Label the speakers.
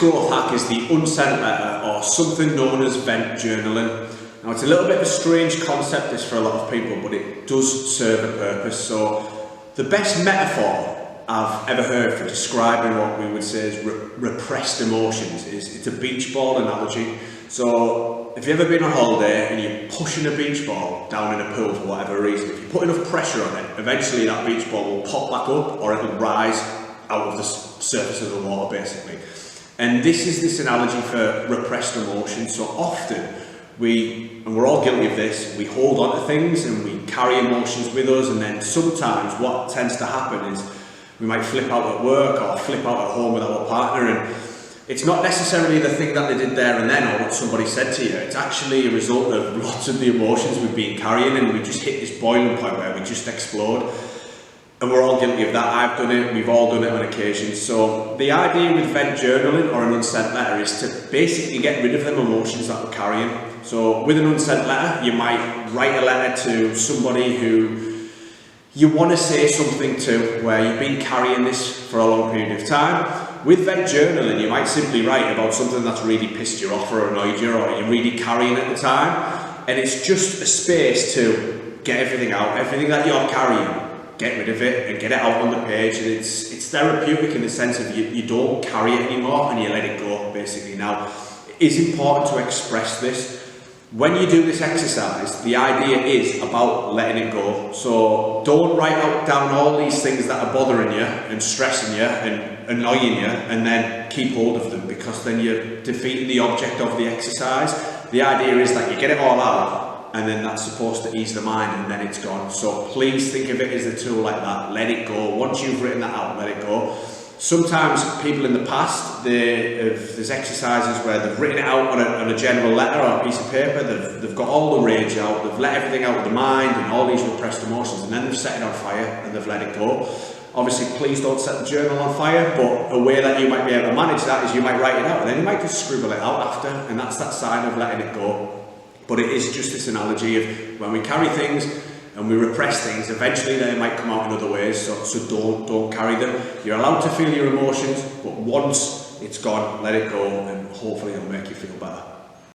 Speaker 1: growth hack is the unsent letter, or something known as vent journaling. Now it's a little bit of a strange concept this for a lot of people, but it does serve a purpose. So the best metaphor I've ever heard for describing what we would say is repressed emotions is it's a beach ball analogy. So if you've ever been on holiday and you're pushing a beach ball down in a pool for whatever reason, if you put enough pressure on it, eventually that beach ball will pop back up, or it'll rise out of the surface of the water basically. And this is this analogy for repressed emotions. So often we're all guilty of this, we hold on to things and we carry emotions with us, and then sometimes what tends to happen is we might flip out at work or flip out at home with our partner, and it's not necessarily the thing that they did there and then or what somebody said to you. It's actually a result of lots of the emotions we've been carrying, and we just hit this boiling point where we just explode. And we're all guilty of that. I've done it, we've all done it on occasion. So the idea with vent journaling or an unsent letter is to basically get rid of them emotions that we're carrying. So with an unsent letter, you might write a letter to somebody who you want to say something to, where you've been carrying this for a long period of time. With vent journaling, you might simply write about something that's really pissed you off or annoyed you, or you're really carrying at the time. And it's just a space to get everything out, everything that you're carrying. Get rid of it and get it out on the page, and it's therapeutic in the sense of you don't carry it anymore and you let it go basically. Now it is important to express this. When you do this exercise, the idea is about letting it go. So don't write down all these things that are bothering you and stressing you and annoying you and then keep hold of them, because then you're defeating the object of the exercise. The idea is that you get it all out, and then that's supposed to ease the mind, and then it's gone. So please think of it as a tool like that. Let it go. Once you've written that out, let it go. Sometimes people in the past, there's exercises where they've written it out on a general letter or a piece of paper, they've got all the rage out, they've let everything out of the mind and all these repressed emotions, and then they've set it on fire and they've let it go. Obviously, please don't set the journal on fire, but a way that you might be able to manage that is you might write it out, and then you might just scribble it out after, and that's that sign of letting it go. But it is just this analogy of when we carry things and we repress things, eventually they might come out in other ways, so don't carry them. You're allowed to feel your emotions, but once it's gone, let it go, and hopefully it'll make you feel better.